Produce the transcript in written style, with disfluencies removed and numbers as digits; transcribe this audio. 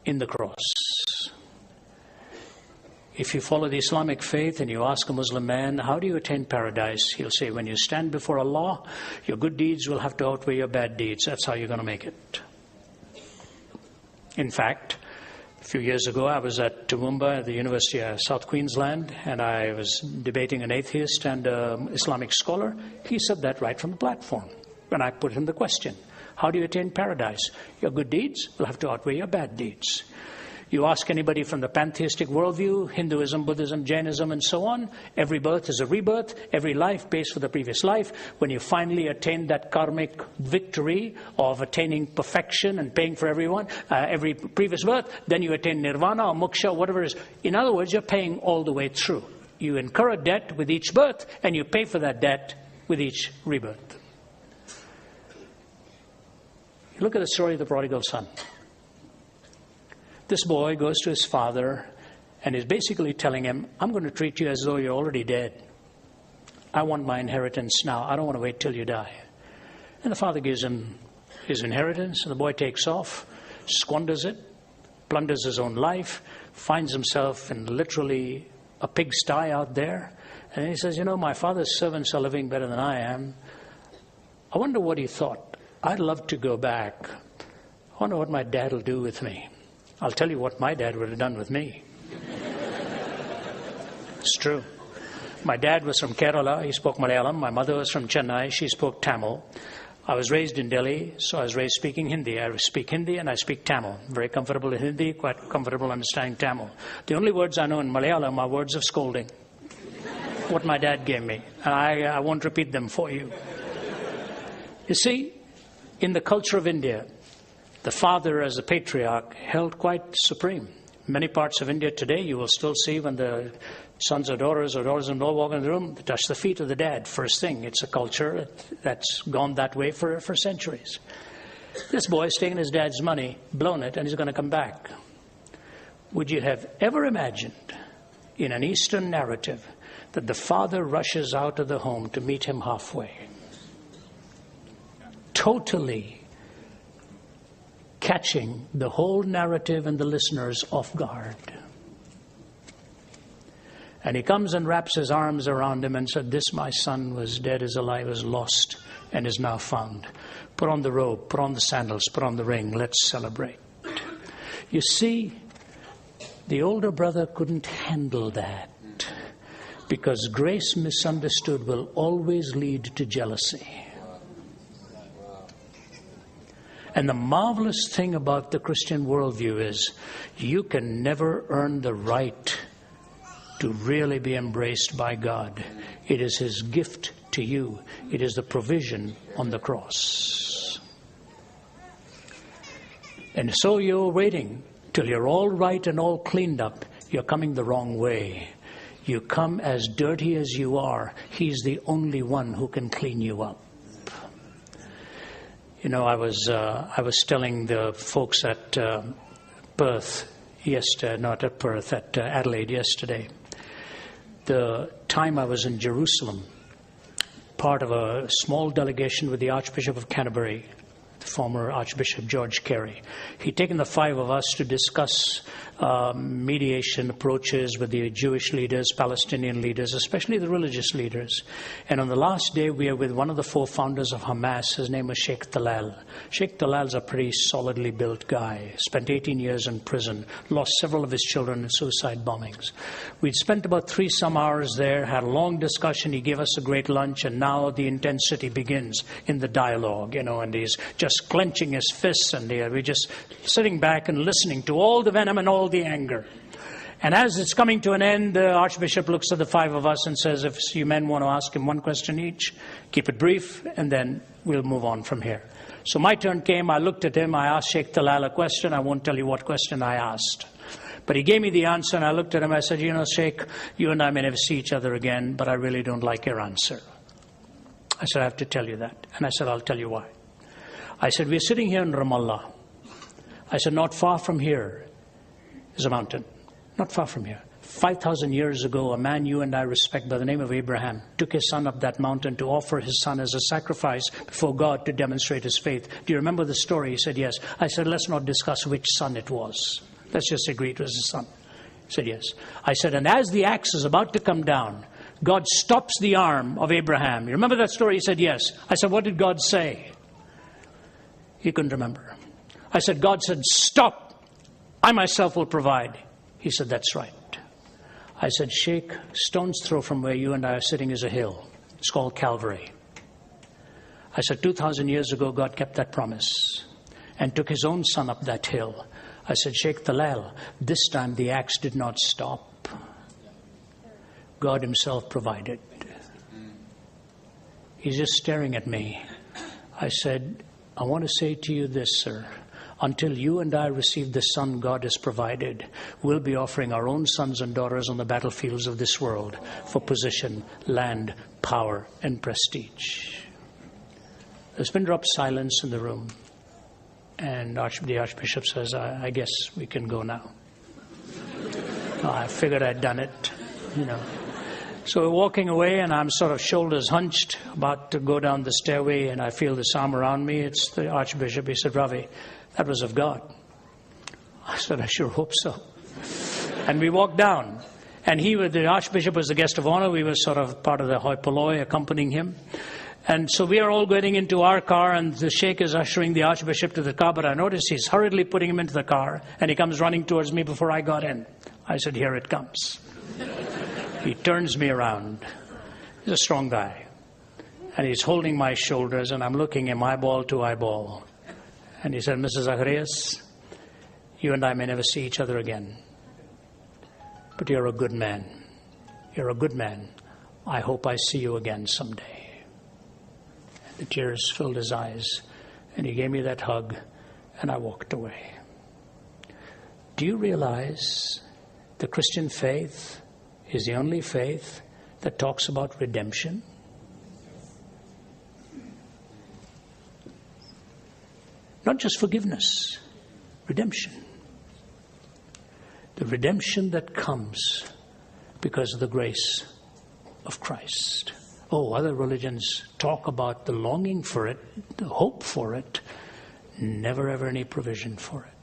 in the cross. If you follow the Islamic faith and you ask a Muslim man, how do you attain paradise? He'll say, when you stand before Allah, your good deeds will have to outweigh your bad deeds. That's how you're going to make it. In fact, a few years ago, I was at Toowoomba at the University of South Queensland, and I was debating an atheist and an Islamic scholar. He said that right from the platform. When I put him the question, how do you attain paradise? Your good deeds will have to outweigh your bad deeds. You ask anybody from the pantheistic worldview, Hinduism, Buddhism, Jainism, and so on, every birth is a rebirth. Every life pays for the previous life. When you finally attain that karmic victory of attaining perfection and paying for everyone, every previous birth, then you attain nirvana or moksha, whatever it is. In other words, you're paying all the way through. You incur a debt with each birth, and you pay for that debt with each rebirth. You look at the story of the prodigal son. This boy goes to his father and is basically telling him, I'm going to treat you as though you're already dead. I want my inheritance now. I don't want to wait till you die. And the father gives him his inheritance, and the boy takes off, squanders it, plunders his own life, finds himself in literally a pigsty out there. And he says, my father's servants are living better than I am. I wonder what he thought. I'd love to go back. I wonder what my dad will do with me. I'll tell you what my dad would have done with me. It's true. My dad was from Kerala. He spoke Malayalam. My mother was from Chennai. She spoke Tamil. I was raised in Delhi, so I was raised speaking Hindi. I speak Hindi and I speak Tamil. Very comfortable in Hindi, quite comfortable understanding Tamil. The only words I know in Malayalam are words of scolding. What my dad gave me. And I won't repeat them for you. You see, in the culture of India, the father as a patriarch held quite supreme. In many parts of India today, you will still see when the sons or daughters-in-law walk in the room, they touch the feet of the dad first thing. It's a culture that's gone that way for centuries. This boy's taken his dad's money, blown it, and he's going to come back. Would you have ever imagined in an Eastern narrative that the father rushes out of the home to meet him halfway? Totally catching the whole narrative and the listeners off guard. And he comes and wraps his arms around him and said, this my son was dead, is alive, is lost, and is now found. Put on the robe, put on the sandals, put on the ring, let's celebrate. You see, the older brother couldn't handle that, because grace misunderstood will always lead to jealousy. And the marvelous thing about the Christian worldview is you can never earn the right to really be embraced by God. It is His gift to you. It is the provision on the cross. And so you're waiting till you're all right and all cleaned up. You're coming the wrong way. You come as dirty as you are. He's the only one who can clean you up. I was telling the folks at Perth yesterday, not at Perth, at Adelaide yesterday, the time I was in Jerusalem, part of a small delegation with the Archbishop of Canterbury, the former Archbishop George Carey. He'd taken the five of us to discuss mediation approaches with the Jewish leaders, Palestinian leaders, especially the religious leaders. And on the last day, we are with one of the four founders of Hamas. His name was Sheikh Talal. Sheikh Talal's a pretty solidly built guy. Spent 18 years in prison. Lost several of his children in suicide bombings. We'd spent about 3 some hours there, had a long discussion. He gave us a great lunch, and now the intensity begins in the dialogue, and he's just clenching his fists, and we're just sitting back and listening to all the venom and all the anger. And as it's coming to an end, the Archbishop looks at the five of us and says, if you men want to ask him one question each, keep it brief, and then we'll move on from here. So my turn came. I looked at him. I asked Sheikh Talal a question. I won't tell you what question I asked. But he gave me the answer, and I looked at him. I said, Sheikh, you and I may never see each other again, but I really don't like your answer. I said, I have to tell you that. And I said, I'll tell you why. I said, we're sitting here in Ramallah. I said, not far from here is a mountain. Not far from here. 5,000 years ago, a man you and I respect by the name of Abraham took his son up that mountain to offer his son as a sacrifice before God to demonstrate his faith. Do you remember the story? He said, yes. I said, let's not discuss which son it was. Let's just agree it was the son. He said, yes. I said, and as the axe is about to come down, God stops the arm of Abraham. You remember that story? He said, yes. I said, what did God say? He couldn't remember. I said, God said, stop. I myself will provide. He said, that's right. I said, Sheikh, stone's throw from where you and I are sitting is a hill. It's called Calvary. I said, 2,000 years ago, God kept that promise and took his own son up that hill. I said, Sheikh Talal, this time the axe did not stop. God himself provided. He's just staring at me. I said, I want to say to you this, sir. Until you and I receive the son God has provided, we'll be offering our own sons and daughters on the battlefields of this world for position, land, power, and prestige. There's been dropped silence in the room. And the Archbishop says, I guess we can go now. I figured I'd done it, you know. So we're walking away, and I'm sort of shoulders hunched, about to go down the stairway, and I feel this arm around me. It's the Archbishop. He said, Ravi, that was of God. I said, I sure hope so. And we walked down. And the Archbishop was the guest of honor. We were sort of part of the hoi polloi accompanying him. And so we are all getting into our car, and the Sheikh is ushering the Archbishop to the car. But I noticed he's hurriedly putting him into the car, and he comes running towards me before I got in. I said, here it comes. He turns me around. He's a strong guy. And he's holding my shoulders, and I'm looking him eyeball to eyeball. And he said, Mr. Zacharias, you and I may never see each other again. But you're a good man. You're a good man. I hope I see you again someday. And the tears filled his eyes, and he gave me that hug, and I walked away. Do you realize the Christian faith is the only faith that talks about redemption? Not just forgiveness, redemption. The redemption that comes because of the grace of Christ. Oh, other religions talk about the longing for it, the hope for it, never ever any provision for it.